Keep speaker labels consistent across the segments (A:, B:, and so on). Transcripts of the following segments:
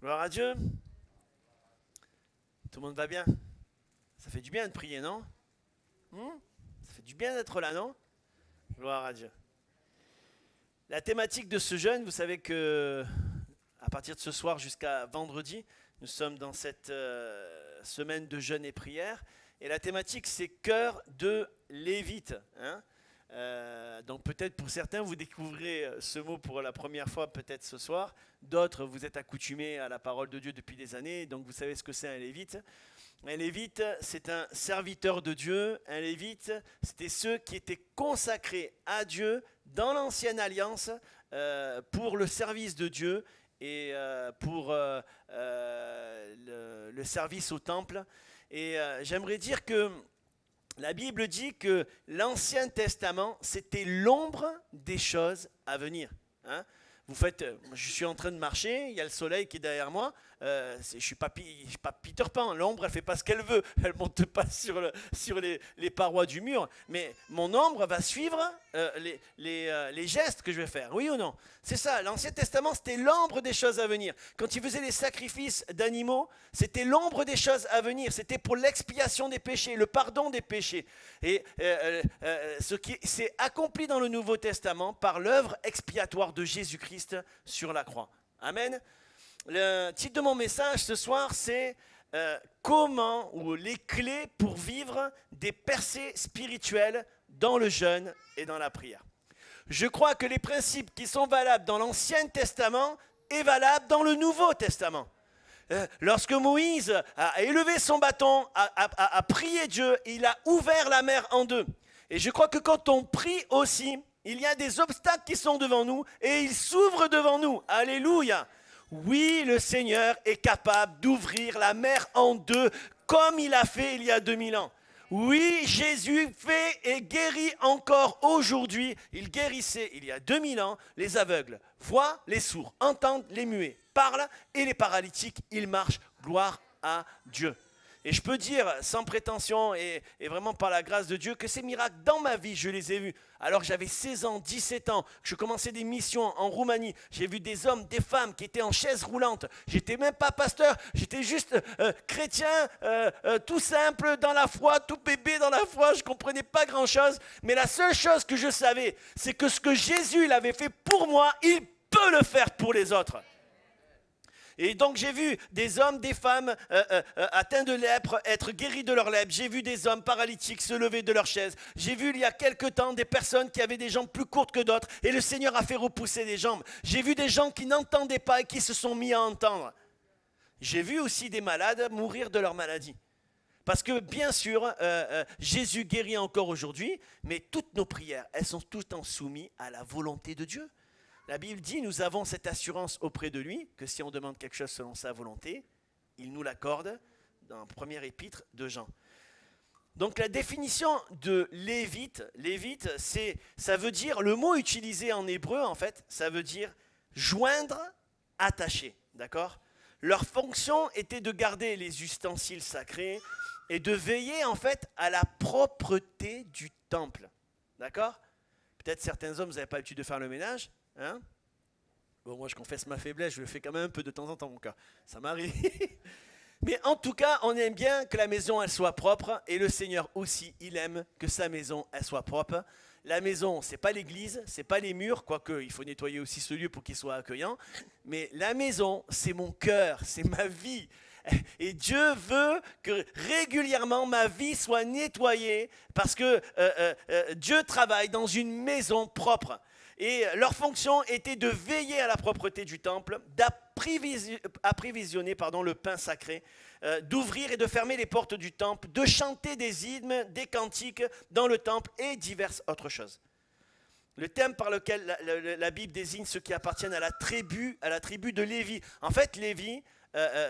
A: Gloire à Dieu. Tout le monde va bien? Ça fait du bien de prier, non? Ça fait du bien d'être là, non? Gloire à Dieu. La thématique de ce jeûne, vous savez que à partir de ce soir jusqu'à vendredi, nous sommes dans cette semaine de jeûne et prière. Et la thématique, c'est cœur de Lévite. Donc peut-être pour certains, vous découvrez ce mot pour la première fois peut-être ce soir. D'autres, vous êtes accoutumés à la parole de Dieu depuis des années, donc vous savez ce que c'est un Lévite. Un Lévite, c'est un serviteur de Dieu. Un Lévite, c'était ceux qui étaient consacrés à Dieu dans l'ancienne alliance pour le service de Dieu et pour le service au temple. Et j'aimerais dire que la Bible dit que l'Ancien Testament, c'était l'ombre des choses à venir. Vous faites, je suis en train de marcher, il y a le soleil qui est derrière moi, je ne suis pas Peter Pan, l'ombre elle ne fait pas ce qu'elle veut, elle ne monte pas sur les parois du mur, mais mon ombre va suivre les gestes que je vais faire, oui ou non? C'est ça, l'Ancien Testament c'était l'ombre des choses à venir. Quand ils faisaient les sacrifices d'animaux, c'était l'ombre des choses à venir, c'était pour l'expiation des péchés, le pardon des péchés. Et ce qui s'est accompli dans le Nouveau Testament par l'œuvre expiatoire de Jésus-Christ sur la croix. Amen. Le titre de mon message ce soir, c'est comment ou les clés pour vivre des percées spirituelles dans le jeûne et dans la prière. Je crois que les principes qui sont valables dans l'Ancien Testament est valable dans le Nouveau Testament. Lorsque Moïse a élevé son bâton, a prié Dieu, il a ouvert la mer en deux. Et je crois que quand on prie aussi, il y a des obstacles qui sont devant nous et ils s'ouvrent devant nous. Alléluia. Oui, le Seigneur est capable d'ouvrir la mer en deux comme il a fait il y a 2000 ans. Oui, Jésus fait et guérit encore aujourd'hui. Il guérissait il y a 2000 ans les aveugles, voient les sourds, entendent les muets, parlent et les paralytiques, ils marchent. Gloire à Dieu. Et je peux dire sans prétention et vraiment par la grâce de Dieu que ces miracles dans ma vie, je les ai vus. Alors que j'avais 16 ans, 17 ans, que je commençais des missions en Roumanie, j'ai vu des hommes, des femmes qui étaient en chaise roulante. J'étais même pas pasteur, j'étais juste chrétien, tout simple dans la foi, tout bébé dans la foi, je ne comprenais pas grand-chose. Mais la seule chose que je savais, c'est que ce que Jésus il avait fait pour moi, il peut le faire pour les autres. Et donc j'ai vu des hommes, des femmes atteints de lèpre être guéris de leur lèpre. J'ai vu des hommes paralytiques se lever de leur chaise. J'ai vu il y a quelque temps des personnes qui avaient des jambes plus courtes que d'autres et le Seigneur a fait repousser des jambes. J'ai vu des gens qui n'entendaient pas et qui se sont mis à entendre. J'ai vu aussi des malades mourir de leur maladie. Parce que bien sûr, Jésus guérit encore aujourd'hui, mais toutes nos prières, elles sont tout le temps soumises à la volonté de Dieu. La Bible dit, nous avons cette assurance auprès de lui, que si on demande quelque chose selon sa volonté, il nous l'accorde dans le premier épître de Jean. Donc la définition de lévite, ça veut dire, le mot utilisé en hébreu en fait, ça veut dire joindre, attacher, d'accord? Leur fonction était de garder les ustensiles sacrés et de veiller en fait à la propreté du temple, d'accord? Peut-être certains hommes, vous n'avez pas l'habitude de faire le ménage. Bon, moi je confesse ma faiblesse, je le fais quand même un peu de temps en temps, mon cas. Ça m'arrive. Mais en tout cas, on aime bien que la maison elle soit propre et le Seigneur aussi, il aime que sa maison elle soit propre. La maison, c'est pas l'église, c'est pas les murs, quoique il faut nettoyer aussi ce lieu pour qu'il soit accueillant. Mais la maison, c'est mon cœur, c'est ma vie. Et Dieu veut que régulièrement ma vie soit nettoyée parce que Dieu travaille dans une maison propre. Et leur fonction était de veiller à la propreté du temple, d'approvisionner le pain sacré, d'ouvrir et de fermer les portes du temple, de chanter des hymnes, des cantiques dans le temple et diverses autres choses. Le thème par lequel la Bible désigne ceux qui appartiennent à la tribu de Lévi. En fait, Lévi,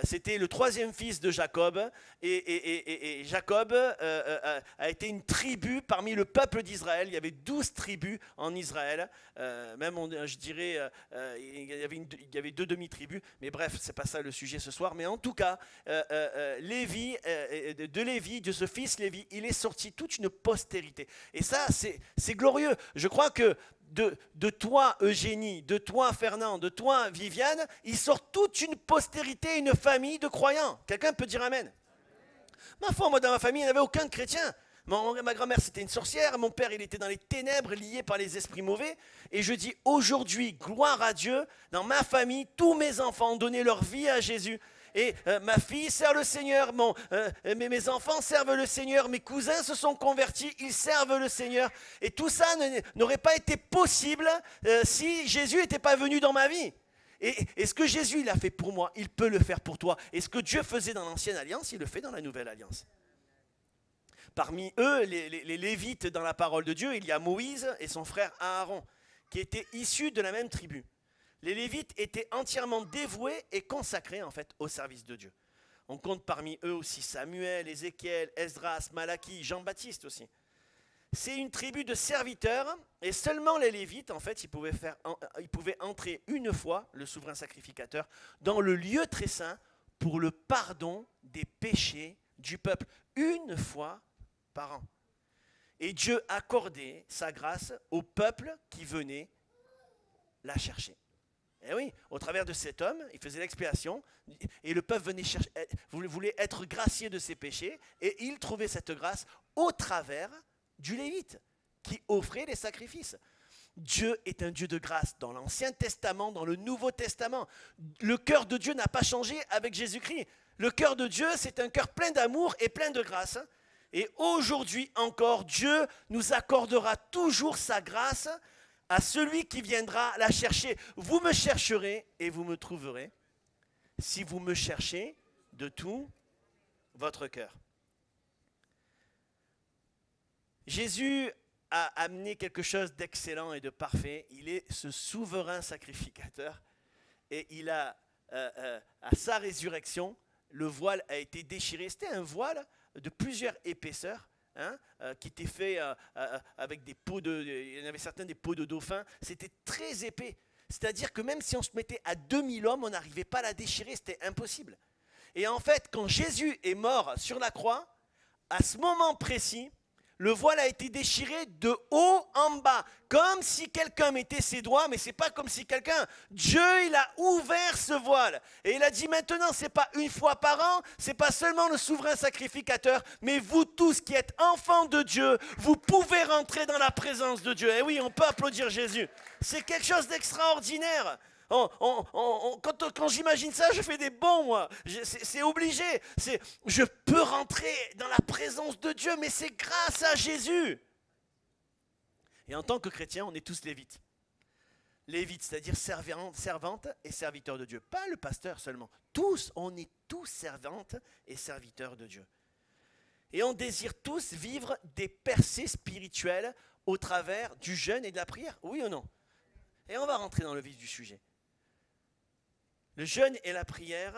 A: c'était le troisième fils de Jacob et Jacob a été une tribu parmi le peuple d'Israël. Il y avait 12 tribus en Israël, je dirais il y avait 2 demi-tribus, mais bref, c'est pas ça le sujet ce soir. Mais en tout cas, Lévi, de ce fils Lévi, il est sorti toute une postérité. Et ça, c'est glorieux. Je crois que de toi, Eugénie, de toi, Fernand, de toi, Viviane, il sort toute une postérité, une famille de croyants. Quelqu'un peut dire amen? Ma foi, moi, dans ma famille, il n'y avait aucun chrétien. Ma grand-mère, c'était une sorcière. Mon père, il était dans les ténèbres, lié par les esprits mauvais. Et je dis aujourd'hui, gloire à Dieu, dans ma famille, tous mes enfants ont donné leur vie à Jésus. Et ma fille sert le Seigneur, mes enfants servent le Seigneur, mes cousins se sont convertis, ils servent le Seigneur. Et tout ça n'aurait pas été possible si Jésus n'était pas venu dans ma vie. Et ce que Jésus il a fait pour moi, il peut le faire pour toi. Et ce que Dieu faisait dans l'ancienne alliance, il le fait dans la nouvelle alliance. Parmi eux, les Lévites dans la parole de Dieu, il y a Moïse et son frère Aaron, qui étaient issus de la même tribu. Les Lévites étaient entièrement dévoués et consacrés en fait au service de Dieu. On compte parmi eux aussi Samuel, Ézéchiel, Esdras, Malachie, Jean-Baptiste aussi. C'est une tribu de serviteurs et seulement les Lévites en fait ils pouvaient entrer une fois, le souverain sacrificateur, dans le lieu très saint pour le pardon des péchés du peuple, une fois par an. Et Dieu accordait sa grâce au peuple qui venait la chercher. Et oui, au travers de cet homme, il faisait l'expiation et le peuple venait chercher, voulait être gracié de ses péchés et il trouvait cette grâce au travers du Lévite qui offrait les sacrifices. Dieu est un Dieu de grâce dans l'Ancien Testament, dans le Nouveau Testament. Le cœur de Dieu n'a pas changé avec Jésus-Christ. Le cœur de Dieu, c'est un cœur plein d'amour et plein de grâce. Et aujourd'hui encore, Dieu nous accordera toujours sa grâce à celui qui viendra la chercher. Vous me chercherez et vous me trouverez si vous me cherchez de tout votre cœur. Jésus a amené quelque chose d'excellent et de parfait. Il est ce souverain sacrificateur et il a, à sa résurrection, le voile a été déchiré. C'était un voile de plusieurs épaisseurs. Qui était fait avec des peaux il y en avait certains des peaux de dauphin, c'était très épais. C'est-à-dire que même si on se mettait à 2000 hommes, on n'arrivait pas à la déchirer, c'était impossible. Et en fait, quand Jésus est mort sur la croix, à ce moment précis, le voile a été déchiré de haut en bas, comme si quelqu'un mettait ses doigts, mais c'est pas comme si quelqu'un, Dieu il a ouvert ce voile, et il a dit maintenant c'est pas une fois par an, c'est pas seulement le souverain sacrificateur, mais vous tous qui êtes enfants de Dieu, vous pouvez rentrer dans la présence de Dieu. Et oui, on peut applaudir Jésus, c'est quelque chose d'extraordinaire. Quand j'imagine ça, je fais des bons, moi. C'est obligé. Je peux rentrer dans la présence de Dieu, mais c'est grâce à Jésus. Et en tant que chrétien, on est tous lévites. Lévites, c'est-à-dire servantes et serviteurs de Dieu. Pas le pasteur seulement. On est tous servantes et serviteurs de Dieu. Et on désire tous vivre des percées spirituelles au travers du jeûne et de la prière. Oui ou non? Et on va rentrer dans le vif du sujet. Le jeûne et la prière,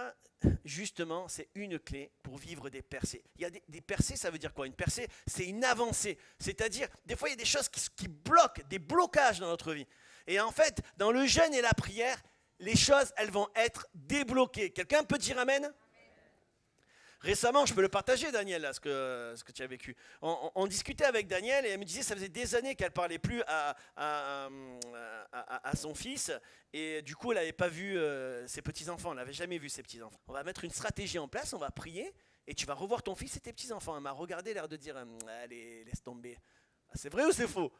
A: justement, c'est une clé pour vivre des percées. Il y a des percées, ça veut dire quoi? Une percée, c'est une avancée. C'est-à-dire, des fois, il y a des choses qui bloquent, des blocages dans notre vie. Et en fait, dans le jeûne et la prière, les choses, elles vont être débloquées. Quelqu'un peut dire amen? Récemment, je peux le partager, Daniel, là, ce que tu as vécu. On discutait avec Daniel et elle me disait que ça faisait des années qu'elle ne parlait plus à son fils. Et du coup, elle n'avait pas vu ses petits-enfants. Elle n'avait jamais vu ses petits-enfants. On va mettre une stratégie en place, on va prier et tu vas revoir ton fils et tes petits-enfants. Elle m'a regardé, l'air de dire allez, laisse tomber. C'est vrai ou c'est faux?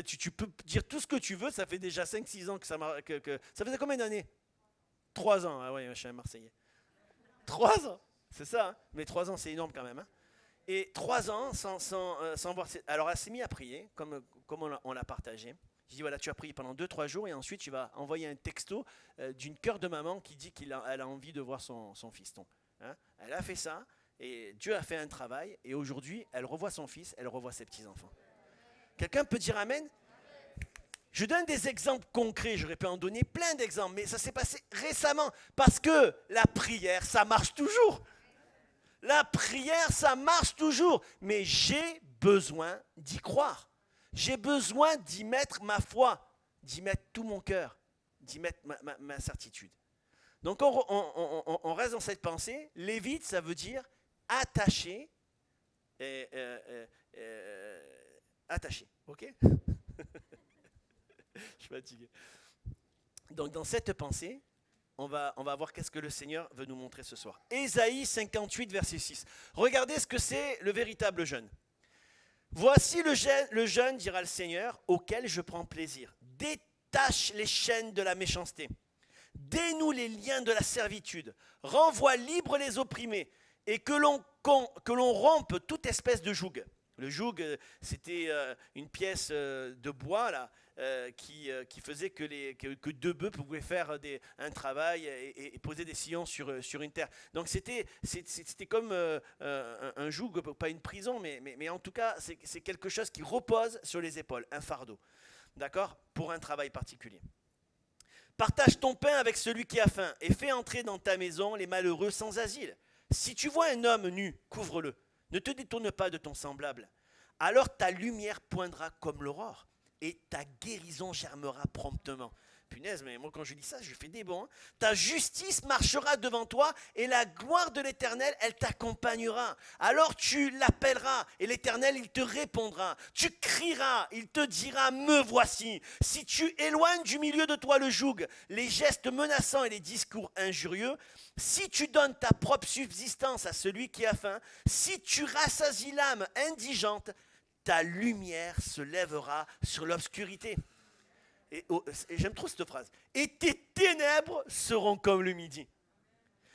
A: Tu peux dire tout ce que tu veux, ça fait déjà 5-6 ans que ça m'a. Ça faisait combien d'années? 3 ans. Ah ouais, je suis un Marseillais. 3 ans. C'est ça, hein, mais 3 ans c'est énorme quand même. Hein. Et 3 ans sans voir. Alors elle s'est mise à prier, comme on l'a partagé. Je dis voilà, tu as prié pendant 2-3 jours et ensuite tu vas envoyer un texto d'une cœur de maman qui dit qu'elle a envie de voir son fiston. Hein. Elle a fait ça et Dieu a fait un travail et aujourd'hui elle revoit son fils, elle revoit ses petits-enfants. Quelqu'un peut dire amen? Je donne des exemples concrets, j'aurais pu en donner plein d'exemples, mais ça s'est passé récemment parce que la prière, ça marche toujours. La prière, ça marche toujours, mais j'ai besoin d'y croire. J'ai besoin d'y mettre ma foi, d'y mettre tout mon cœur, d'y mettre ma certitude. Donc on reste dans cette pensée. Lévite, ça veut dire attaché. Attaché, ok? Je suis fatigué. Donc dans cette pensée, on va voir qu'est-ce que le Seigneur veut nous montrer ce soir. Ésaïe 58, verset 6. Regardez ce que c'est le véritable jeûne. Voici le jeûne, dira le Seigneur, auquel je prends plaisir. Détache les chaînes de la méchanceté. Dénoue les liens de la servitude. Renvoie libre les opprimés. Et que l'on rompe toute espèce de joug. Le joug, c'était une pièce de bois là, qui faisait que deux bœufs pouvaient faire un travail et poser des sillons sur une terre. Donc c'était comme un joug, pas une prison, mais en tout cas c'est quelque chose qui repose sur les épaules, un fardeau, d'accord, pour un travail particulier. Partage ton pain avec celui qui a faim et fais entrer dans ta maison les malheureux sans asile. Si tu vois un homme nu, couvre-le. Ne te détourne pas de ton semblable. Alors ta lumière poindra comme l'aurore et ta guérison germera promptement. Punaise, mais moi quand je dis ça, je fais des bons. Hein. Ta justice marchera devant toi et la gloire de l'Éternel, elle t'accompagnera. Alors tu l'appelleras et l'Éternel, il te répondra. Tu crieras, il te dira, me voici. Si tu éloignes du milieu de toi le joug, les gestes menaçants et les discours injurieux, si tu donnes ta propre subsistance à celui qui a faim, si tu rassasies l'âme indigente, ta lumière se lèvera sur l'obscurité. Et j'aime trop cette phrase. Et tes ténèbres seront comme le midi.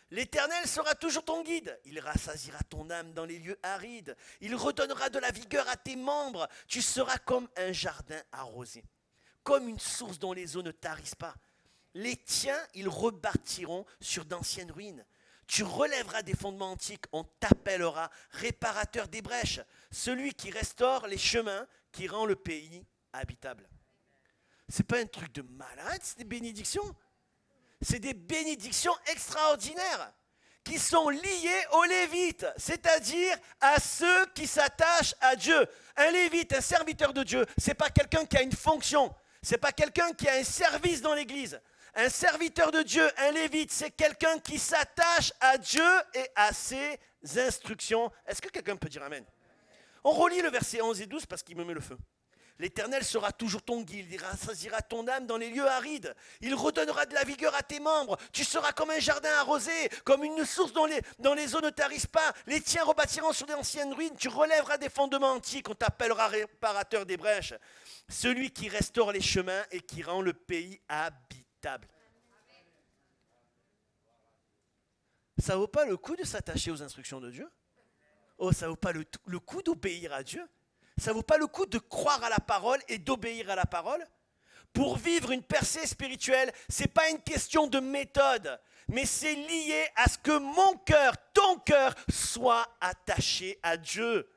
A: L'Éternel sera toujours ton guide. Il rassasiera ton âme dans les lieux arides. Il redonnera de la vigueur à tes membres. Tu seras comme un jardin arrosé, comme une source dont les eaux ne tarissent pas. Les tiens, ils rebâtiront sur d'anciennes ruines. Tu relèveras des fondements antiques. On t'appellera réparateur des brèches, celui qui restaure les chemins, qui rend le pays habitable. C'est pas un truc de malade, c'est des bénédictions. C'est des bénédictions extraordinaires qui sont liées aux Lévites, c'est-à-dire à ceux qui s'attachent à Dieu. Un Lévite, un serviteur de Dieu, c'est pas quelqu'un qui a une fonction, c'est pas quelqu'un qui a un service dans l'église. Un serviteur de Dieu, un Lévite, c'est quelqu'un qui s'attache à Dieu et à ses instructions. Est-ce que quelqu'un peut dire amen? On relit le verset 11 et 12 parce qu'il me met le feu. L'Éternel sera toujours ton guide, il rassasiera ton âme dans les lieux arides. Il redonnera de la vigueur à tes membres. Tu seras comme un jardin arrosé, comme une source dont les eaux ne tarissent pas. Les tiens rebâtiront sur d'anciennes ruines. Tu relèveras des fondements antiques. On t'appellera réparateur des brèches. Celui qui restaure les chemins et qui rend le pays habitable. Ça vaut pas le coup de s'attacher aux instructions de Dieu? Oh, ça vaut pas le coup d'obéir à Dieu? Ça vaut pas le coup de croire à la parole et d'obéir à la parole? Pour vivre une percée spirituelle, ce n'est pas une question de méthode, mais c'est lié à ce que mon cœur, ton cœur, soit attaché à Dieu.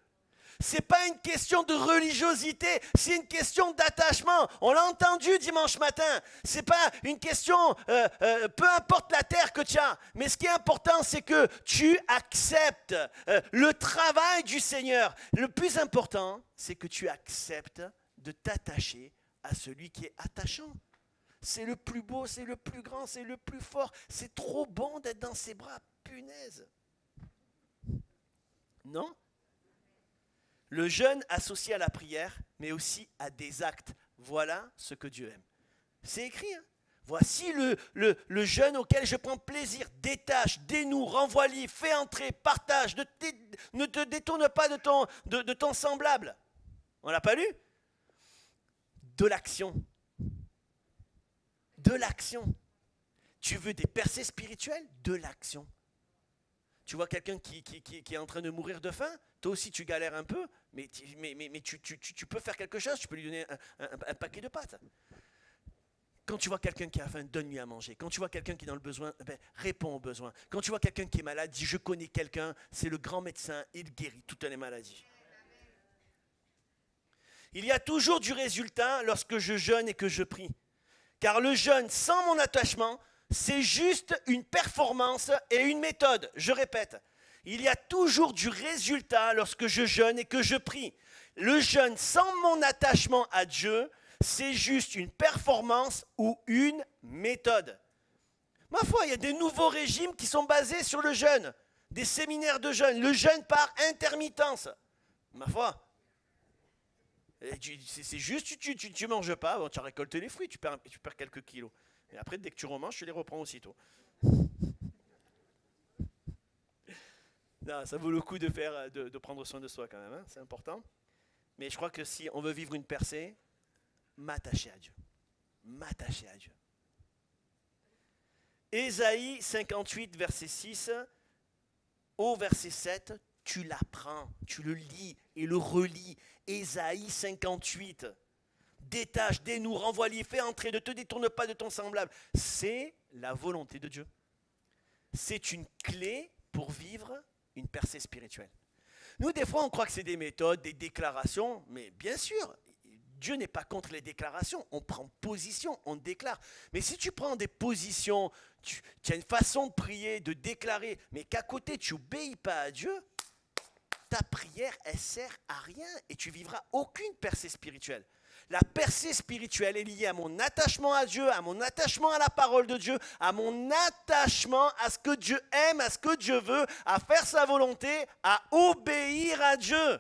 A: Ce n'est pas une question de religiosité, c'est une question d'attachement. On l'a entendu dimanche matin. Ce n'est pas une question, peu importe la terre que tu as, mais ce qui est important, c'est que tu acceptes le travail du Seigneur. Le plus important, c'est que tu acceptes de t'attacher à celui qui est attachant. C'est le plus beau, c'est le plus grand, c'est le plus fort. C'est trop bon d'être dans ses bras, punaise. Non? Le jeûne associé à la prière, mais aussi à des actes. Voilà ce que Dieu aime. C'est écrit. Hein? Voici le jeûne auquel je prends plaisir. Détache, dénoue, renvoie-lui, fais entrer, partage. Ne te détourne pas de ton semblable. On l'a pas lu? De l'action. De l'action. Tu veux des percées spirituelles? De l'action. Tu vois quelqu'un qui est en train de mourir de faim? Toi aussi, tu galères un peu, mais tu peux faire quelque chose, tu peux lui donner un paquet de pâtes. Quand tu vois quelqu'un qui a faim, donne-lui à manger. Quand tu vois quelqu'un qui est dans le besoin, réponds aux besoins. Quand tu vois quelqu'un qui est malade, dis, je connais quelqu'un, c'est le grand médecin, il guérit toutes les maladies. Il y a toujours du résultat lorsque je jeûne et que je prie. Car le jeûne sans mon attachement, c'est juste une performance et une méthode. Je répète. Il y a toujours du résultat lorsque je jeûne et que je prie. Le jeûne sans mon attachement à Dieu, c'est juste une performance ou une méthode. Ma foi, il y a des nouveaux régimes qui sont basés sur le jeûne, des séminaires de jeûne, le jeûne par intermittence. Ma foi. C'est juste, tu manges pas, bon, tu as récolté les fruits, tu perds quelques kilos. Et après, dès que tu remanges, tu les reprends aussitôt. Non, ça vaut le coup de prendre soin de soi quand même, hein, c'est important. Mais je crois que si on veut vivre une percée, m'attacher à Dieu. M'attacher à Dieu. Ésaïe 58, verset 6, au verset 7, tu l'apprends, tu le lis et le relis. Ésaïe 58, détache, dénoue, renvoie-les, fais entrer, ne te détourne pas de ton semblable. C'est la volonté de Dieu. C'est une clé pour vivre une percée spirituelle. Nous, des fois, on croit que c'est des méthodes, des déclarations, mais bien sûr, Dieu n'est pas contre les déclarations. On prend position, on déclare. Mais si tu prends des positions, tu as une façon de prier, de déclarer, mais qu'à côté, tu n'obéis pas à Dieu, ta prière, elle sert à rien et tu vivras aucune percée spirituelle. La percée spirituelle est liée à mon attachement à Dieu, à mon attachement à la parole de Dieu, à mon attachement à ce que Dieu aime, à ce que Dieu veut, à faire sa volonté, à obéir à Dieu.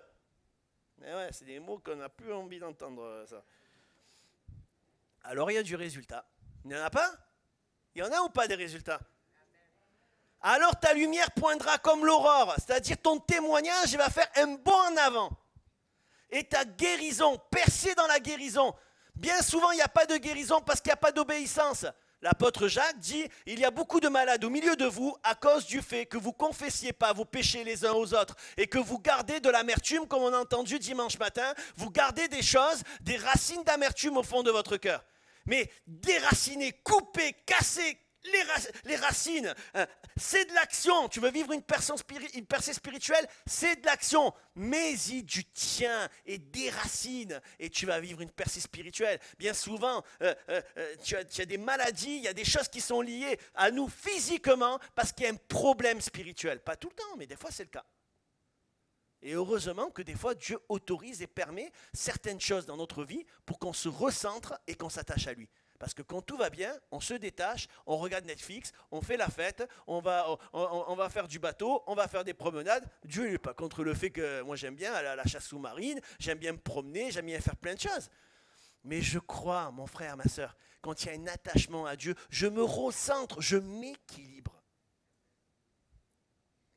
A: Mais ouais, c'est des mots qu'on n'a plus envie d'entendre, ça. Alors il y a du résultat. Il n'y en a pas? Il y en a ou pas des résultats? Alors ta lumière poindra comme l'aurore, c'est-à-dire ton témoignage va faire un bond en avant. Et ta guérison, percer dans la guérison. Bien souvent, il n'y a pas de guérison parce qu'il n'y a pas d'obéissance. L'apôtre Jacques dit, il y a beaucoup de malades au milieu de vous à cause du fait que vous ne confessiez pas vos péchés les uns aux autres et que vous gardez de l'amertume, comme on a entendu dimanche matin, vous gardez des choses, des racines d'amertume au fond de votre cœur. Mais déraciner, couper, casser les racines, c'est de l'action. Tu veux vivre une percée spirituelle, c'est de l'action. Mets-y du tien et des racines et tu vas vivre une percée spirituelle. Bien souvent, tu as des maladies, il y a des choses qui sont liées à nous physiquement parce qu'il y a un problème spirituel. Pas tout le temps, mais des fois c'est le cas. Et heureusement que des fois Dieu autorise et permet certaines choses dans notre vie pour qu'on se recentre et qu'on s'attache à lui. Parce que quand tout va bien, on se détache, on regarde Netflix, on fait la fête, on va faire du bateau, on va faire des promenades. Dieu n'est pas contre le fait que moi j'aime bien aller à la chasse sous-marine, j'aime bien me promener, j'aime bien faire plein de choses. Mais je crois, mon frère, ma soeur, quand il y a un attachement à Dieu, je me recentre, je m'équilibre.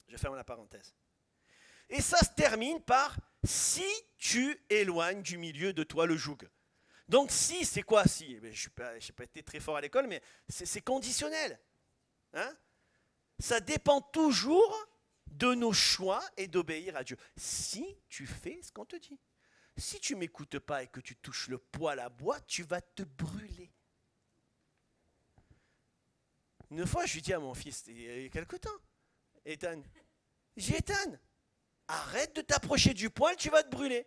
A: Je ferme la parenthèse. Et ça se termine par « si tu éloignes du milieu de toi le joug ». Donc si, c'est quoi si? Je n'ai pas été très fort à l'école, mais c'est conditionnel. Hein? Ça dépend toujours de nos choix et d'obéir à Dieu. Si tu fais ce qu'on te dit. Si tu ne m'écoutes pas et que tu touches le poêle à bois, tu vas te brûler. Une fois, je lui dis à mon fils, il y a quelque temps, Ethan, j'ai dit, Ethan, arrête de t'approcher du poêle, tu vas te brûler.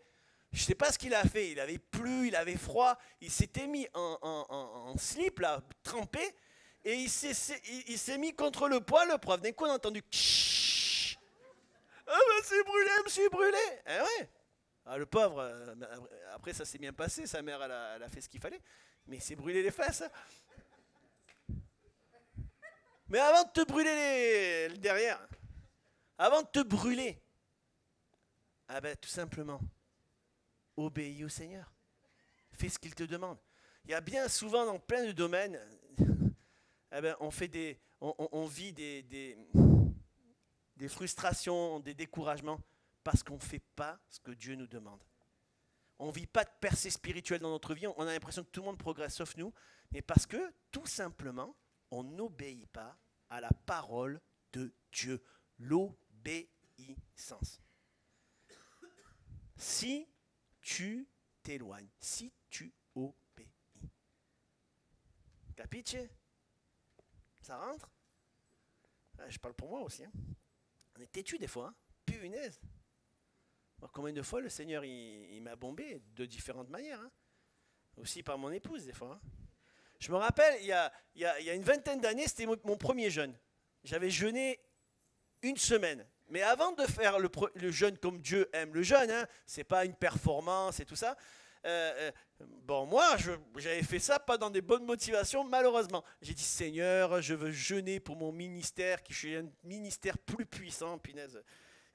A: Je ne sais pas ce qu'il a fait, il avait plu, il avait froid, il s'était mis en slip, là, trempé, et il s'est mis contre le poêle, le prof. D'un coup, on a entendu Kshhh. Ah ben c'est brûlé, je me suis brûlé. Eh ouais. Ah, le pauvre, après ça s'est bien passé, sa mère elle a fait ce qu'il fallait, mais il s'est brûlé les fesses. Mais avant de te brûler le derrière, avant de te brûler, ah ben tout simplement, obéis au Seigneur. Fais ce qu'il te demande. Il y a bien souvent dans plein de domaines, eh ben, on vit des frustrations, des découragements, parce qu'on ne fait pas ce que Dieu nous demande. On ne vit pas de percée spirituelle dans notre vie, on a l'impression que tout le monde progresse sauf nous, mais parce que, tout simplement, on n'obéit pas à la parole de Dieu. L'obéissance. Si tu t'éloignes, si tu obéis. Capiche? Ça rentre? Je parle pour moi aussi. Hein. On est têtu des fois. Hein. Punaise. Alors, combien de fois le Seigneur il m'a bombé de différentes manières. Hein. Aussi par mon épouse des fois. Hein. Je me rappelle, il y a une vingtaine d'années, c'était mon premier jeûne. J'avais jeûné une semaine. Mais avant de faire le jeûne comme Dieu aime le jeûne, hein, c'est pas une performance et tout ça. Bon, moi, j'avais fait ça pas dans des bonnes motivations, malheureusement. J'ai dit, Seigneur, je veux jeûner pour mon ministère, qui est un ministère plus puissant, punaise.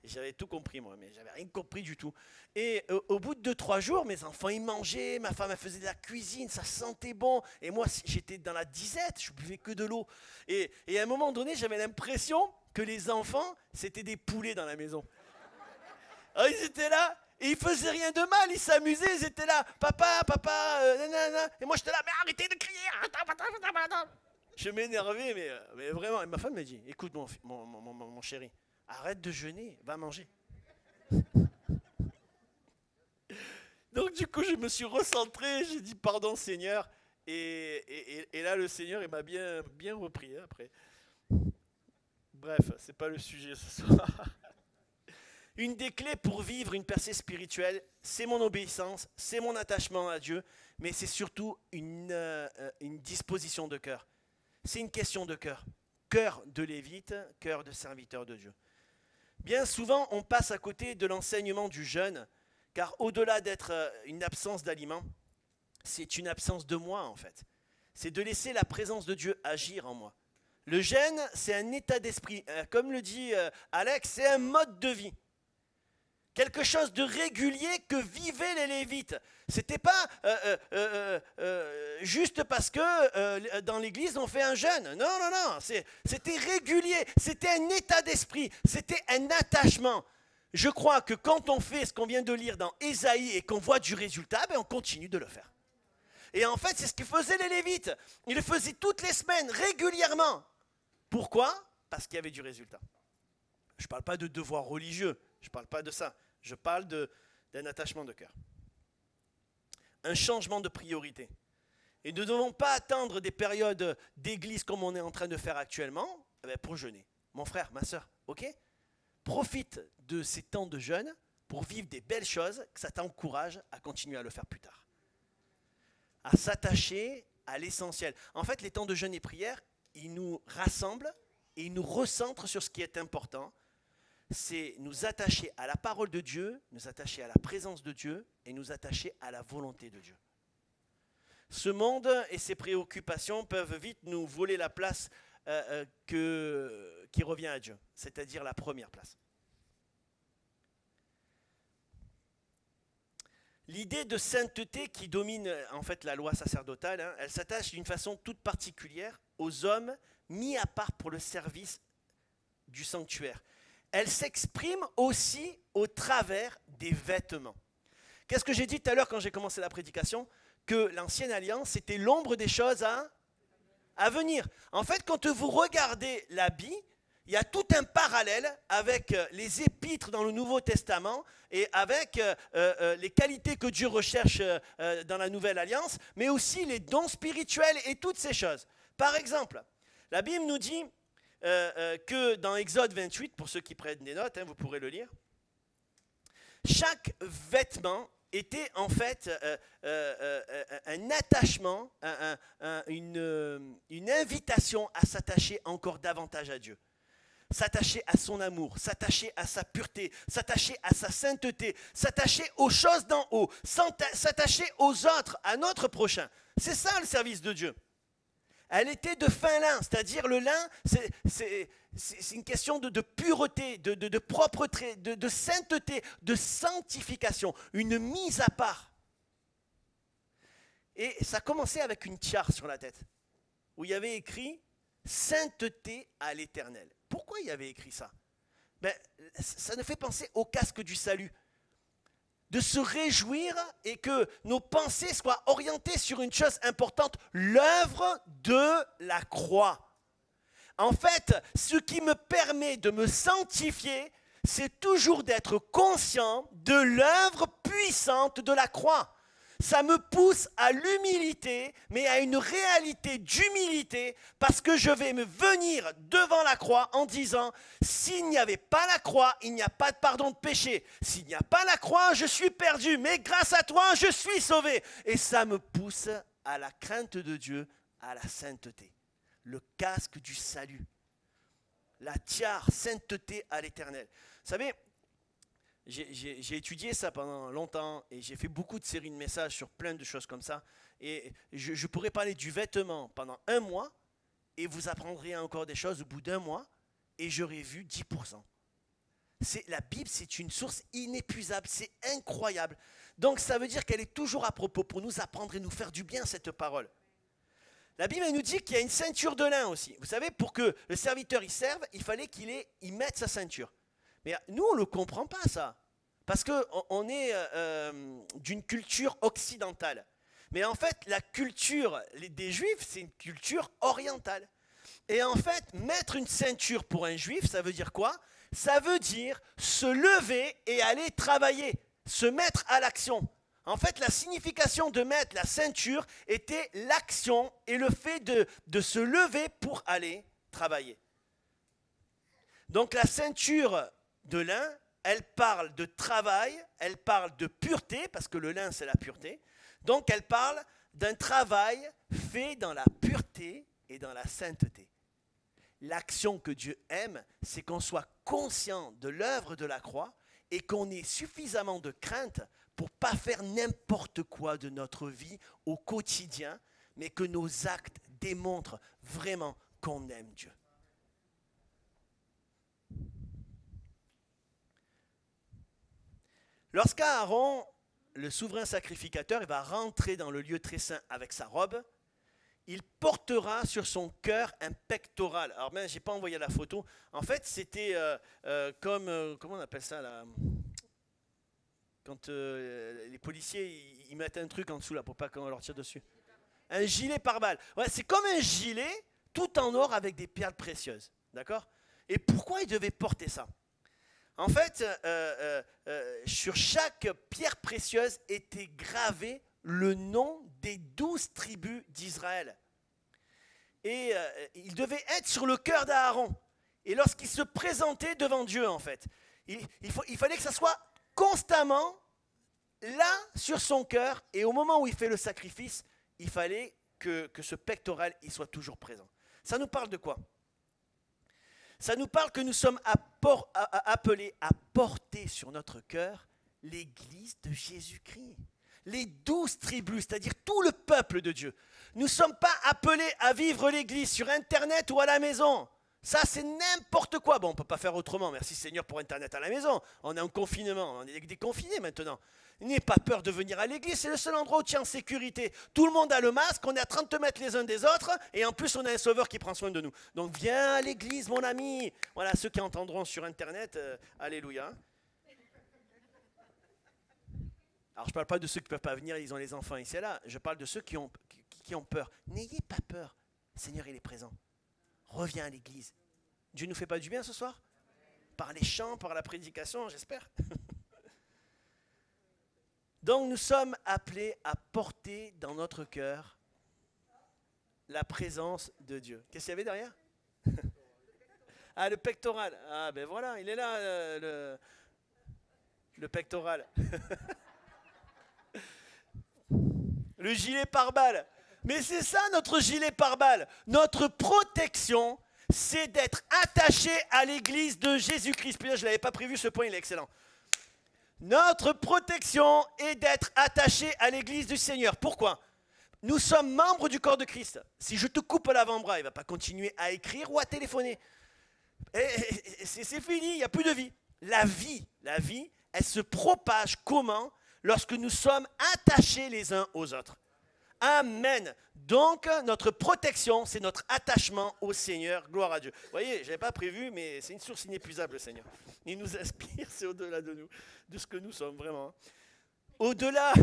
A: J'avais tout compris, moi, mais j'avais rien compris du tout. Et au bout de 2, 3 jours, mes enfants, ils mangeaient, ma femme, elle faisait de la cuisine, ça sentait bon. Et moi, j'étais dans la disette, je buvais que de l'eau. Et à un moment donné, j'avais l'impression que les enfants, c'était des poulets dans la maison. Alors, ils étaient là, et ils faisaient rien de mal, ils s'amusaient, ils étaient là, papa, papa, nanana. Et moi, j'étais là, mais arrêtez de crier. Je m'énervais, mais vraiment. Et ma femme m'a dit, écoute, mon chéri, arrête de jeûner, va manger. Donc du coup, je me suis recentré, j'ai dit pardon Seigneur, et là le Seigneur il m'a bien repris après. Bref, c'est pas le sujet ce soir. Une des clés pour vivre une percée spirituelle, c'est mon obéissance, c'est mon attachement à Dieu, mais c'est surtout une disposition de cœur. C'est une question de cœur. Cœur de lévite, cœur de serviteur de Dieu. Bien souvent, on passe à côté de l'enseignement du jeûne, car au-delà d'être une absence d'aliments, c'est une absence de moi en fait. C'est de laisser la présence de Dieu agir en moi. Le jeûne, c'est un état d'esprit. Comme le dit Alex, c'est un mode de vie. Quelque chose de régulier que vivaient les Lévites. C'était pas juste parce que dans l'église on fait un jeûne. Non, non, non. C'était régulier. C'était un état d'esprit. C'était un attachement. Je crois que quand on fait ce qu'on vient de lire dans Ésaïe et qu'on voit du résultat, ben on continue de le faire. Et en fait, c'est ce que faisaient les Lévites. Ils le faisaient toutes les semaines, régulièrement. Pourquoi ? Parce qu'il y avait du résultat. Je ne parle pas de devoir religieux. Je ne parle pas de ça. Je parle d'un attachement de cœur. Un changement de priorité. Et nous ne devons pas attendre des périodes d'église comme on est en train de faire actuellement pour jeûner. Mon frère, ma soeur, ok ? Profite de ces temps de jeûne pour vivre des belles choses, que ça t'encourage à continuer à le faire plus tard. À s'attacher à l'essentiel. En fait, les temps de jeûne et prière, ils nous rassemblent et ils nous recentrent sur ce qui est important. C'est nous attacher à la parole de Dieu, nous attacher à la présence de Dieu et nous attacher à la volonté de Dieu. Ce monde et ses préoccupations peuvent vite nous voler la place qui revient à Dieu, c'est-à-dire la première place. L'idée de sainteté qui domine en fait la loi sacerdotale, elle s'attache d'une façon toute particulière aux hommes mis à part pour le service du sanctuaire. Elle s'exprime aussi au travers des vêtements. Qu'est-ce que j'ai dit tout à l'heure quand j'ai commencé la prédication ? Que l'ancienne alliance était l'ombre des choses à venir. En fait, quand vous regardez l'habit, il y a tout un parallèle avec les épîtres dans le Nouveau Testament et avec les qualités que Dieu recherche dans la Nouvelle Alliance, mais aussi les dons spirituels et toutes ces choses. Par exemple, la Bible nous dit que dans Exode 28, pour ceux qui prennent des notes, vous pourrez le lire, chaque vêtement était en fait un attachement, une invitation à s'attacher encore davantage à Dieu. S'attacher à son amour, s'attacher à sa pureté, s'attacher à sa sainteté, s'attacher aux choses d'en haut, s'attacher aux autres, à notre prochain. C'est ça le service de Dieu. Elle était de fin lin, c'est-à-dire le lin, c'est une question de pureté, de propreté, de sainteté, de sanctification, une mise à part. Et ça commençait avec une tiare sur la tête, où il y avait écrit « Sainteté à l'Éternel ». Pourquoi il y avait écrit ça ? Ça nous fait penser au casque du salut. De se réjouir et que nos pensées soient orientées sur une chose importante, l'œuvre de la croix. En fait, ce qui me permet de me sanctifier, c'est toujours d'être conscient de l'œuvre puissante de la croix. Ça me pousse à l'humilité, mais à une réalité d'humilité, parce que je vais me venir devant la croix en disant, s'il n'y avait pas la croix, il n'y a pas de pardon de péché. S'il n'y a pas la croix, je suis perdu, mais grâce à toi, je suis sauvé. Et ça me pousse à la crainte de Dieu, à la sainteté. Le casque du salut. La tiare, sainteté à l'Éternel. Vous savez, j'ai étudié ça pendant longtemps et j'ai fait beaucoup de séries de messages sur plein de choses comme ça. Et je pourrais parler du vêtement pendant 1 mois et vous apprendriez encore des choses au bout d'1 mois et j'aurais vu 10%. La Bible, c'est une source inépuisable, c'est incroyable. Donc ça veut dire qu'elle est toujours à propos pour nous apprendre et nous faire du bien, cette parole. La Bible elle nous dit qu'il y a une ceinture de lin aussi. Vous savez, pour que le serviteur y serve, il fallait il mette sa ceinture. Mais nous, on ne le comprend pas, ça. Parce qu'on est d'une culture occidentale. Mais en fait, la culture des Juifs, c'est une culture orientale. Et en fait, mettre une ceinture pour un Juif, ça veut dire quoi? Ça veut dire se lever et aller travailler, se mettre à l'action. En fait, la signification de mettre la ceinture était l'action et le fait de se lever pour aller travailler. Donc la ceinture de lin, elle parle de travail, elle parle de pureté, parce que le lin c'est la pureté. Donc elle parle d'un travail fait dans la pureté et dans la sainteté. L'action que Dieu aime, c'est qu'on soit conscient de l'œuvre de la croix et qu'on ait suffisamment de crainte pour ne pas faire n'importe quoi de notre vie au quotidien, mais que nos actes démontrent vraiment qu'on aime Dieu. Lorsqu'Aaron, le souverain sacrificateur, il va rentrer dans le lieu très saint avec sa robe, il portera sur son cœur un pectoral. Alors, je n'ai pas envoyé la photo. En fait, c'était comme, comment on appelle ça là? Quand les policiers, ils mettent un truc en dessous là pour pas qu'on leur tire dessus. Un gilet pare-balles. Ouais, c'est comme un gilet tout en or avec des perles précieuses. D'accord? Et pourquoi il devait porter ça? En fait, sur chaque pierre précieuse était gravé le nom des 12 tribus d'Israël. Et il devait être sur le cœur d'Aaron. Et lorsqu'il se présentait devant Dieu, en fait, il fallait que ça soit constamment là sur son cœur. Et au moment où il fait le sacrifice, il fallait que ce pectoral il soit toujours présent. Ça nous parle de quoi? Ça nous parle que nous sommes appelés à porter sur notre cœur l'Église de Jésus-Christ. Les 12 tribus, c'est-à-dire tout le peuple de Dieu. Nous ne sommes pas appelés à vivre l'Église sur Internet ou à la maison. Ça, c'est n'importe quoi. Bon, on ne peut pas faire autrement. Merci Seigneur pour Internet à la maison. On est en confinement. On est déconfinés maintenant. N'ayez pas peur de venir à l'église. C'est le seul endroit où tu es en sécurité. Tout le monde a le masque. On est à 30 mètres les uns des autres. Et en plus, on a un sauveur qui prend soin de nous. Donc, viens à l'église, mon ami. Voilà, ceux qui entendront sur Internet, alléluia. Alors, je ne parle pas de ceux qui ne peuvent pas venir. Ils ont les enfants ici et là. Je parle de ceux qui ont peur. N'ayez pas peur. Le Seigneur, il est présent. Reviens à l'église. Dieu ne nous fait pas du bien ce soir? Par les chants, par la prédication, j'espère. Donc nous sommes appelés à porter dans notre cœur la présence de Dieu. Qu'est-ce qu'il y avait derrière? Ah, le pectoral. Ah ben voilà, il est là, le pectoral. Le gilet pare-balles. Mais c'est ça notre gilet pare-balles. Notre protection, c'est d'être attaché à l'église de Jésus-Christ. Puis là, je ne l'avais pas prévu, ce point, il est excellent. Notre protection est d'être attaché à l'église du Seigneur. Pourquoi? Nous sommes membres du corps de Christ. Si je te coupe l'avant-bras, il ne va pas continuer à écrire ou à téléphoner. C'est fini, il n'y a plus de vie. La vie, elle se propage comment? Lorsque nous sommes attachés les uns aux autres. Amen. Donc, notre protection, c'est notre attachement au Seigneur. Gloire à Dieu. Vous voyez, je n'avais pas prévu, mais c'est une source inépuisable, le Seigneur. Il nous inspire, c'est au-delà de nous, de ce que nous sommes vraiment. Au-delà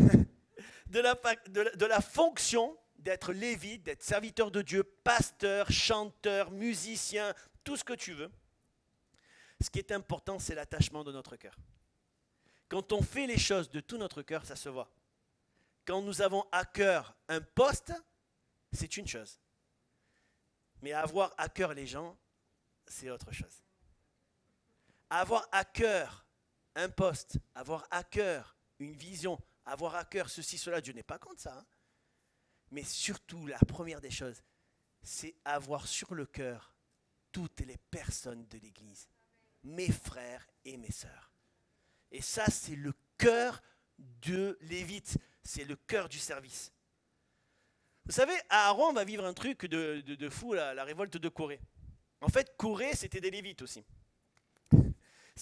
A: de la fonction d'être lévite, d'être serviteur de Dieu, pasteur, chanteur, musicien, tout ce que tu veux. Ce qui est important, c'est l'attachement de notre cœur. Quand on fait les choses de tout notre cœur, ça se voit. Quand nous avons à cœur un poste, c'est une chose. Mais avoir à cœur les gens, c'est autre chose. Avoir à cœur un poste, avoir à cœur une vision, avoir à cœur ceci, cela, Dieu n'est pas contre ça. Hein. Mais surtout, la première des choses, c'est avoir sur le cœur toutes les personnes de l'Église, mes frères et mes sœurs. Et ça, c'est le cœur de Lévite. C'est le cœur du service. Vous savez, Aaron va vivre un truc de fou, la révolte de Corée. En fait, Corée, c'était des Lévites aussi.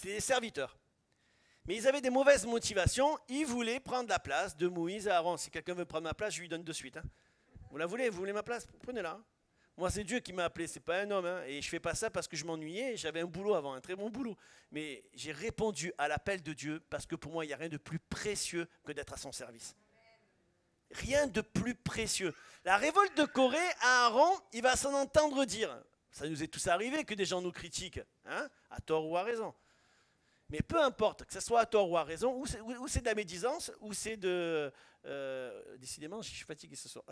A: C'était des serviteurs. Mais ils avaient des mauvaises motivations. Ils voulaient prendre la place de Moïse et Aaron. Si quelqu'un veut prendre ma place, je lui donne de suite. Hein. Vous la voulez? Vous voulez ma place? Prenez-la. Hein. Moi, c'est Dieu qui m'a appelé, c'est pas un homme. Hein. Et je fais pas ça parce que je m'ennuyais. J'avais un boulot avant, un très bon boulot. Mais j'ai répondu à l'appel de Dieu parce que pour moi, il n'y a rien de plus précieux que d'être à son service. Rien de plus précieux. La révolte de Corée, à Aaron, il va s'en entendre dire. Ça nous est tous arrivé que des gens nous critiquent, hein, à tort ou à raison. Mais peu importe, que ce soit à tort ou à raison, ou c'est de la médisance, ou c'est de... décidément, je suis fatigué ce soir.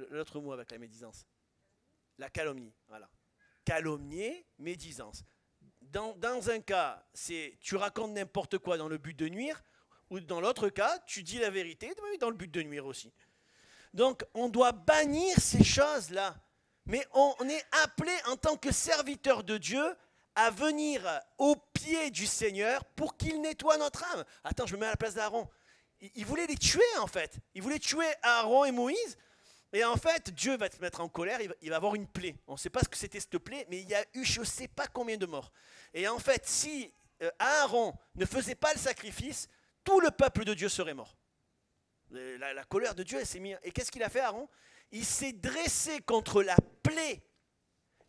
A: L'autre mot avec la médisance. La calomnie, voilà. Calomnier, médisance. Dans un cas, c'est tu racontes n'importe quoi dans le but de nuire, ou dans l'autre cas, tu dis la vérité dans le but de nuire aussi. Donc, on doit bannir ces choses-là. Mais on est appelé en tant que serviteur de Dieu à venir au pied du Seigneur pour qu'il nettoie notre âme. Attends, je me mets à la place d'Aaron. Il voulait les tuer en fait. Il voulait tuer Aaron et Moïse. Et en fait, Dieu va te mettre en colère, il va avoir une plaie. On ne sait pas ce que c'était cette plaie, mais il y a eu je ne sais pas combien de morts. Et en fait, si Aaron ne faisait pas le sacrifice, tout le peuple de Dieu serait mort. La colère de Dieu, elle s'est mise. Et qu'est-ce qu'il a fait, Aaron? Il s'est dressé contre la plaie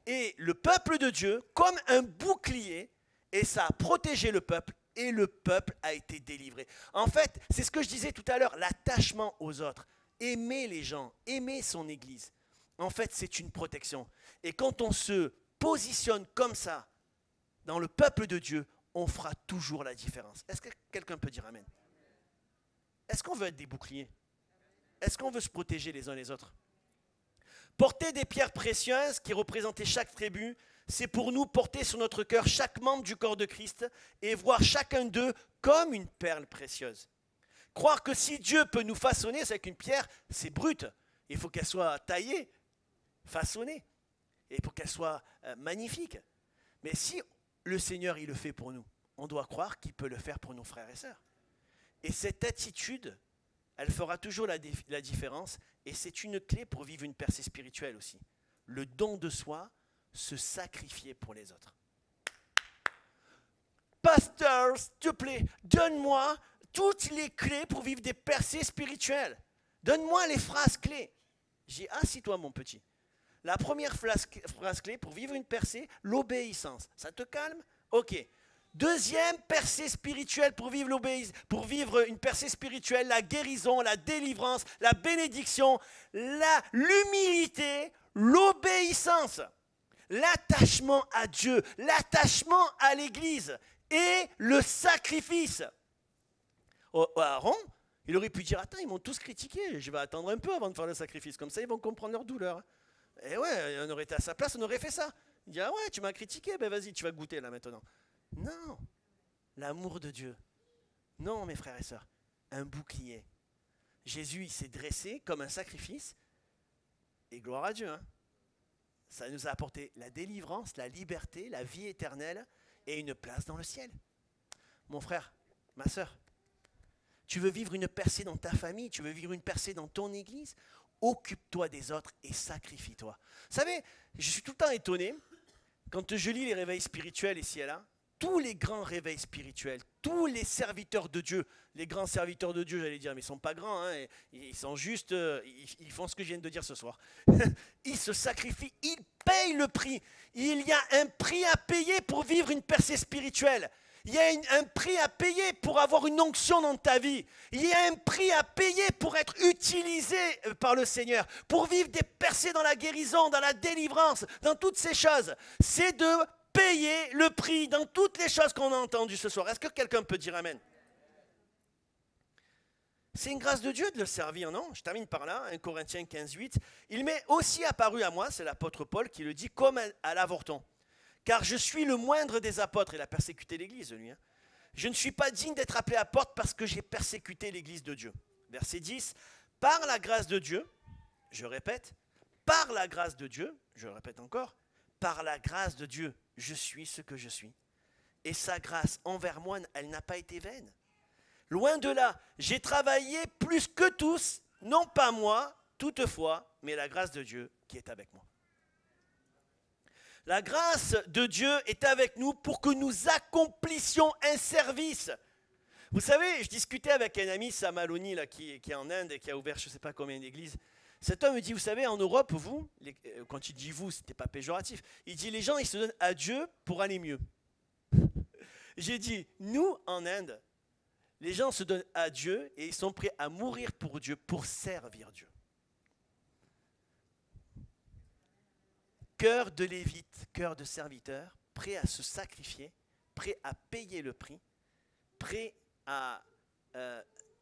A: et le peuple de Dieu comme un bouclier, et ça a protégé le peuple, et le peuple a été délivré. En fait, c'est ce que je disais tout à l'heure, l'attachement aux autres. Aimer les gens, aimer son Église. En fait, c'est une protection. Et quand on se positionne comme ça dans le peuple de Dieu, on fera toujours la différence. Est-ce que quelqu'un peut dire Amen? Est-ce qu'on veut être des boucliers? Est-ce qu'on veut se protéger les uns les autres? Porter des pierres précieuses qui représentaient chaque tribu, c'est pour nous porter sur notre cœur chaque membre du corps de Christ et voir chacun d'eux comme une perle précieuse. Croire que si Dieu peut nous façonner avec une pierre, c'est brut. Il faut qu'elle soit taillée, façonnée, et pour qu'elle soit magnifique. Mais si le Seigneur, il le fait pour nous, on doit croire qu'il peut le faire pour nos frères et sœurs. Et cette attitude, elle fera toujours la différence, et c'est une clé pour vivre une percée spirituelle aussi. Le don de soi, se sacrifier pour les autres. Pasteur, s'il te plaît, donne-moi toutes les clés pour vivre des percées spirituelles. Donne-moi les phrases clés. J'ai dit, assis-toi mon petit. La première phrase clé pour vivre une percée, l'obéissance. Ça te calme? Ok. Deuxième percée spirituelle pour vivre une percée spirituelle, la guérison, la délivrance, la bénédiction, l'humilité, l'obéissance, l'attachement à Dieu, l'attachement à l'Église et le sacrifice. Aaron, il aurait pu dire, attends, ils m'ont tous critiqué, je vais attendre un peu avant de faire le sacrifice, comme ça ils vont comprendre leur douleur. Et ouais, on aurait été à sa place, on aurait fait ça. Il dit, ah ouais, tu m'as critiqué, ben vas-y, tu vas goûter là maintenant. Non, l'amour de Dieu. Non, mes frères et sœurs, un bouclier. Jésus, il s'est dressé comme un sacrifice, et gloire à Dieu. Hein. Ça nous a apporté la délivrance, la liberté, la vie éternelle, et une place dans le ciel. Mon frère, ma sœur, tu veux vivre une percée dans ta famille, tu veux vivre une percée dans ton église, occupe-toi des autres et sacrifie-toi. Vous savez, je suis tout le temps étonné, quand je lis les réveils spirituels ici et là, tous les grands réveils spirituels, tous les serviteurs de Dieu, les grands serviteurs de Dieu, j'allais dire, mais ils ne sont pas grands, hein, ils sont juste, ils font ce que je viens de dire ce soir. Ils se sacrifient, ils payent le prix. Il y a un prix à payer pour vivre une percée spirituelle. Il y a un prix à payer pour avoir une onction dans ta vie. Il y a un prix à payer pour être utilisé par le Seigneur, pour vivre des percées dans la guérison, dans la délivrance, dans toutes ces choses. C'est de payer le prix dans toutes les choses qu'on a entendues ce soir. Est-ce que quelqu'un peut dire Amen? C'est une grâce de Dieu de le servir, non? Je termine par là, 1 Corinthiens 15, 8. Il m'est aussi apparu à moi, c'est l'apôtre Paul qui le dit, comme à l'avorton. Car je suis le moindre des apôtres. Il a persécuté l'Église, lui. Hein. Je ne suis pas digne d'être appelé apôtre parce que j'ai persécuté l'Église de Dieu. Verset 10. Par la grâce de Dieu, je répète, par la grâce de Dieu, je répète encore, par la grâce de Dieu, je suis ce que je suis. Et sa grâce envers moi, elle n'a pas été vaine. Loin de là, j'ai travaillé plus que tous, non pas moi, toutefois, mais la grâce de Dieu qui est avec moi. La grâce de Dieu est avec nous pour que nous accomplissions un service. Vous savez, je discutais avec un ami, Sam Aloni, là, qui est en Inde et qui a ouvert je ne sais pas combien d'églises. Cet homme me dit, vous savez, en Europe, quand il dit vous, ce n'était pas péjoratif, il dit les gens, ils se donnent à Dieu pour aller mieux. J'ai dit, nous, en Inde, les gens se donnent à Dieu et ils sont prêts à mourir pour Dieu, pour servir Dieu. Cœur de lévite, cœur de serviteur, prêt à se sacrifier, prêt à payer le prix, prêt à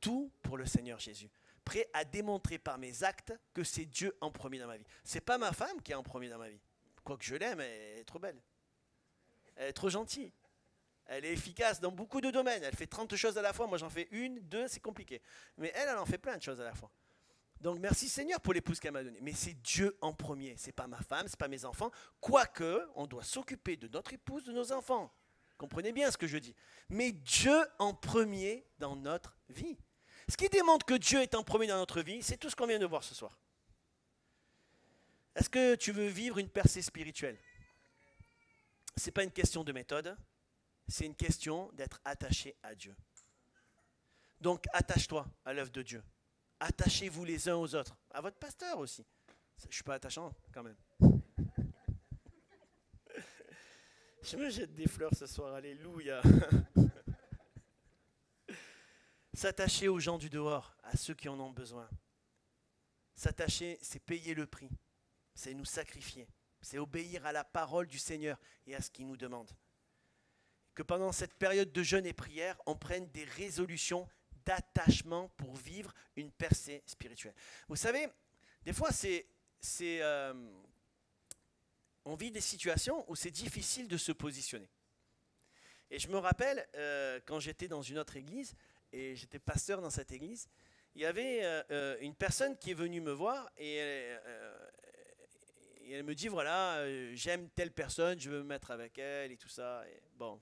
A: tout pour le Seigneur Jésus. Prêt à démontrer par mes actes que c'est Dieu en premier dans ma vie. C'est pas ma femme qui est en premier dans ma vie. Quoique je l'aime, elle est trop belle. Elle est trop gentille. Elle est efficace dans beaucoup de domaines. Elle fait 30 choses à la fois. Moi, j'en fais une, deux, c'est compliqué. Mais elle en fait plein de choses à la fois. Donc, merci Seigneur pour l'épouse qu'elle m'a donnée. Mais c'est Dieu en premier. C'est pas ma femme, c'est pas mes enfants. Quoique, on doit s'occuper de notre épouse, de nos enfants. Comprenez bien ce que je dis. Mais Dieu en premier dans notre vie. Ce qui démontre que Dieu est en premier dans notre vie, c'est tout ce qu'on vient de voir ce soir. Est-ce que tu veux vivre une percée spirituelle? Ce n'est pas une question de méthode, c'est une question d'être attaché à Dieu. Donc, attache-toi à l'œuvre de Dieu. Attachez-vous les uns aux autres, à votre pasteur aussi. Je ne suis pas attachant quand même. Je me jette des fleurs ce soir, alléluia. S'attacher aux gens du dehors, à ceux qui en ont besoin. S'attacher, c'est payer le prix, c'est nous sacrifier, c'est obéir à la parole du Seigneur et à ce qu'il nous demande. Que pendant cette période de jeûne et prière, on prenne des résolutions d'attachement pour vivre une percée spirituelle. Vous savez, des fois, on vit des situations où c'est difficile de se positionner. Et je me rappelle, quand j'étais dans une autre église, et j'étais pasteur dans cette église, il y avait une personne qui est venue me voir et elle me dit, voilà, j'aime telle personne, je veux me mettre avec elle et tout ça. Et bon,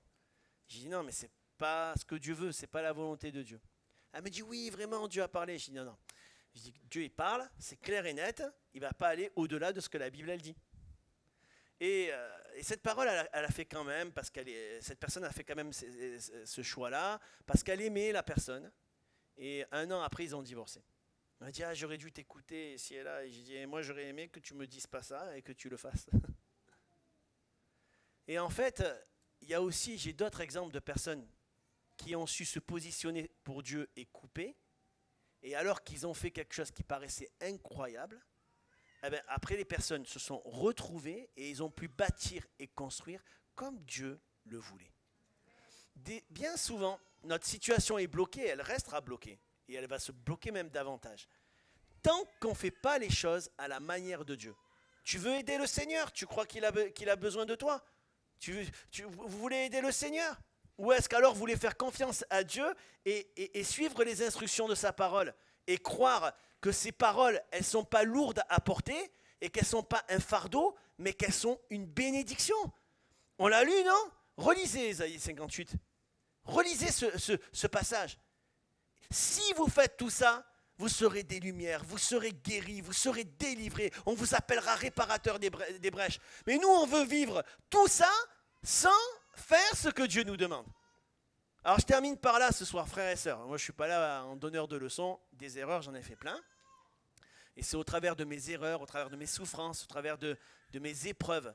A: j'ai dit, non, mais c'est pas ce que Dieu veut, c'est pas la volonté de Dieu. Elle me dit, oui, vraiment, Dieu a parlé. Je dis, non, non. Je dis, Dieu, il parle, c'est clair et net, il ne va pas aller au-delà de ce que la Bible, elle dit. Et cette parole, elle a fait quand même, cette personne a fait quand même ce choix-là, parce qu'elle aimait la personne. Et 1 an après, ils ont divorcé. Elle m'a dit, ah, j'aurais dû t'écouter ici et là. Et j'ai dit, moi, j'aurais aimé que tu me dises pas ça et que tu le fasses. Et en fait, j'ai d'autres exemples de personnes qui ont su se positionner pour Dieu et couper. Et alors qu'ils ont fait quelque chose qui paraissait incroyable, eh bien, après, les personnes se sont retrouvées et ils ont pu bâtir et construire comme Dieu le voulait. Bien souvent, notre situation est bloquée, elle restera bloquée. Et elle va se bloquer même davantage. Tant qu'on ne fait pas les choses à la manière de Dieu. Tu veux aider le Seigneur? Tu crois qu'il a besoin de toi? Vous voulez aider le Seigneur? Ou est-ce qu'alors vous voulez faire confiance à Dieu et suivre les instructions de sa parole et croire que ces paroles, elles ne sont pas lourdes à porter et qu'elles ne sont pas un fardeau, mais qu'elles sont une bénédiction. On l'a lu, non? Relisez Ésaïe 58. Relisez ce passage. Si vous faites tout ça, vous serez des lumières, vous serez guéris, vous serez délivrés. On vous appellera réparateur des brèches. Mais nous, on veut vivre tout ça sans faire ce que Dieu nous demande. Alors, je termine par là ce soir, frères et sœurs. Moi, je ne suis pas là en donneur de leçons. Des erreurs, j'en ai fait plein. Et c'est au travers de mes erreurs, au travers de mes souffrances, au travers de mes épreuves,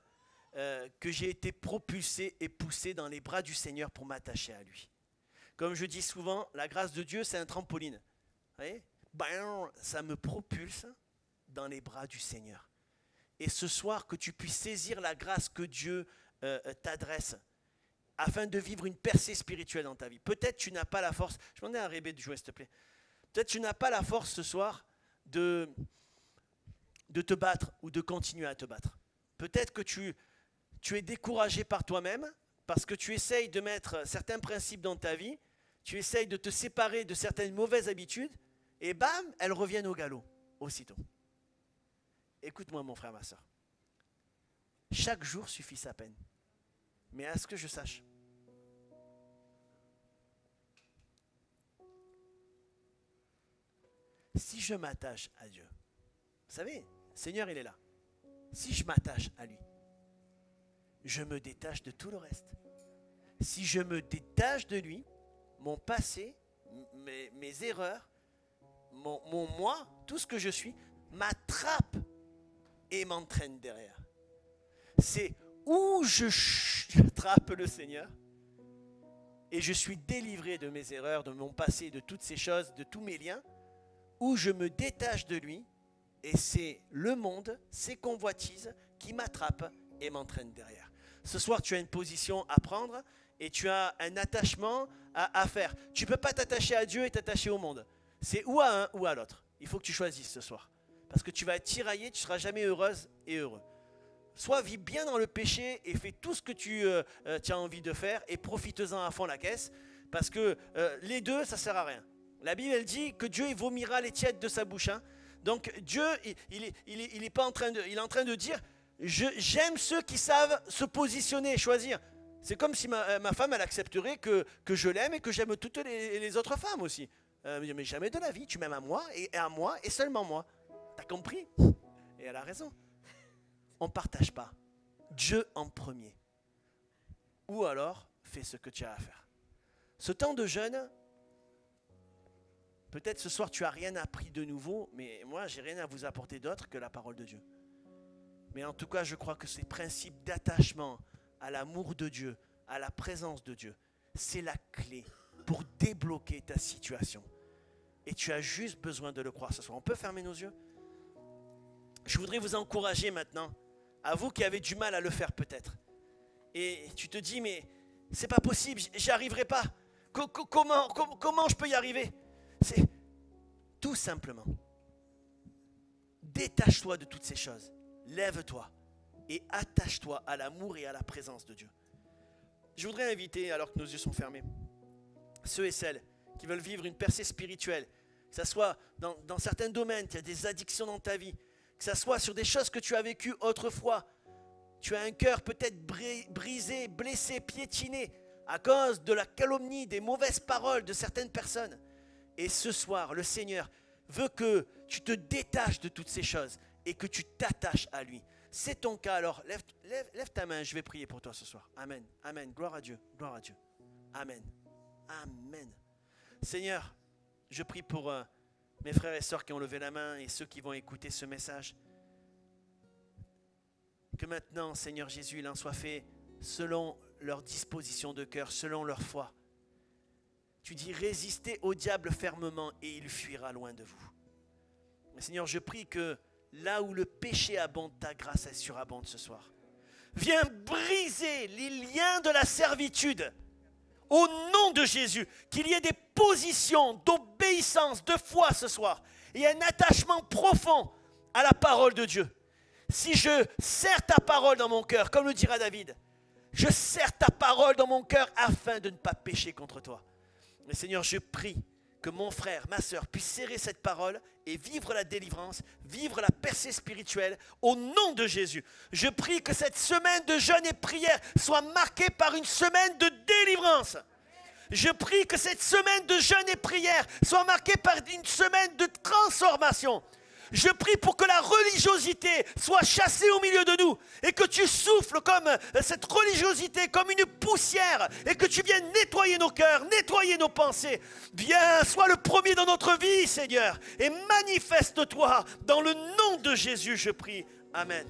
A: que j'ai été propulsé et poussé dans les bras du Seigneur pour m'attacher à lui. Comme je dis souvent, la grâce de Dieu, c'est un trampoline. Vous voyez? Ça me propulse dans les bras du Seigneur. Et ce soir, que tu puisses saisir la grâce que Dieu t'adresse afin de vivre une percée spirituelle dans ta vie. Peut-être tu n'as pas la force. Je demandais à Rébé de jouer, s'il te plaît. Peut-être tu n'as pas la force ce soir de te battre ou de continuer à te battre. Peut-être que tu es découragé par toi-même parce que tu essayes de mettre certains principes dans ta vie, tu essayes de te séparer de certaines mauvaises habitudes et bam, elles reviennent au galop aussitôt. Écoute-moi mon frère, ma soeur. Chaque jour suffit sa peine. Mais à ce que je sache, si je m'attache à Dieu, vous savez, le Seigneur il est là. Si je m'attache à lui, je me détache de tout le reste. Si je me détache de lui, mon passé, mes erreurs, mon moi, tout ce que je suis, m'attrape et m'entraîne derrière. C'est où j'attrape le Seigneur et je suis délivré de mes erreurs, de mon passé, de toutes ces choses, de tous mes liens, où je me détache de lui et c'est le monde, ses convoitises qui m'attrapent et m'entraînent derrière. Ce soir, tu as une position à prendre et tu as un attachement à faire. Tu ne peux pas t'attacher à Dieu et t'attacher au monde. C'est ou à un ou à l'autre. Il faut que tu choisisses ce soir. Parce que tu vas être tiraillé, tu ne seras jamais heureuse et heureux. Soit vis bien dans le péché et fais tout ce que tu as envie de faire et profite-en à fond la caisse. Parce que les deux, ça ne sert à rien. La Bible, elle dit que Dieu, il vomira les tièdes de sa bouche. Hein. Donc Dieu, il est en train de dire, j'aime ceux qui savent se positionner et choisir. C'est comme si ma femme, elle accepterait que je l'aime et que j'aime toutes les autres femmes aussi. Mais jamais de la vie, tu m'aimes à moi et seulement moi. T'as compris? Et elle a raison. On ne partage pas. Dieu en premier. Ou alors, fais ce que tu as à faire. Ce temps de jeûne, peut-être ce soir tu n'as rien appris de nouveau, mais moi, j'ai rien à vous apporter d'autre que la parole de Dieu. Mais en tout cas, je crois que ces principes d'attachement à l'amour de Dieu, à la présence de Dieu, c'est la clé pour débloquer ta situation. Et tu as juste besoin de le croire ce soir. On peut fermer nos yeux? Je voudrais vous encourager maintenant, à vous qui avez du mal à le faire peut-être. Et tu te dis, mais c'est pas possible, j'y arriverai pas. Comment je peux y arriver? C'est tout simplement, détache-toi de toutes ces choses. Lève-toi et attache-toi à l'amour et à la présence de Dieu. Je voudrais inviter, alors que nos yeux sont fermés, ceux et celles qui veulent vivre une percée spirituelle, que ce soit dans certains domaines, qu'il y a des addictions dans ta vie, que ce soit sur des choses que tu as vécues autrefois. Tu as un cœur peut-être brisé, blessé, piétiné à cause de la calomnie, des mauvaises paroles de certaines personnes. Et ce soir, le Seigneur veut que tu te détaches de toutes ces choses et que tu t'attaches à lui. C'est ton cas, alors lève ta main, je vais prier pour toi ce soir. Amen, amen, gloire à Dieu, gloire à Dieu. Amen, amen. Seigneur, je prie pour mes frères et sœurs qui ont levé la main et ceux qui vont écouter ce message. Que maintenant, Seigneur Jésus, il en soit fait selon leur disposition de cœur, selon leur foi. Tu dis, résistez au diable fermement et il fuira loin de vous. Mais Seigneur, je prie que là où le péché abonde, ta grâce elle surabonde ce soir. Viens briser les liens de la servitude. Au nom de Jésus, qu'il y ait des positions d'obéissance, de foi ce soir, et un attachement profond à la parole de Dieu. Si je serre ta parole dans mon cœur, comme le dira David, je serre ta parole dans mon cœur afin de ne pas pécher contre toi. Mais Seigneur, je prie que mon frère, ma sœur puisse serrer cette parole et vivre la délivrance, vivre la percée spirituelle au nom de Jésus. Je prie que cette semaine de jeûne et prière soit marquée par une semaine de délivrance. Je prie que cette semaine de jeûne et prière soit marquée par une semaine de transformation. Je prie pour que la religiosité soit chassée au milieu de nous et que tu souffles comme cette religiosité, comme une poussière et que tu viennes nettoyer nos cœurs, nettoyer nos pensées. Viens, sois le premier dans notre vie, Seigneur, et manifeste-toi dans le nom de Jésus, je prie. Amen.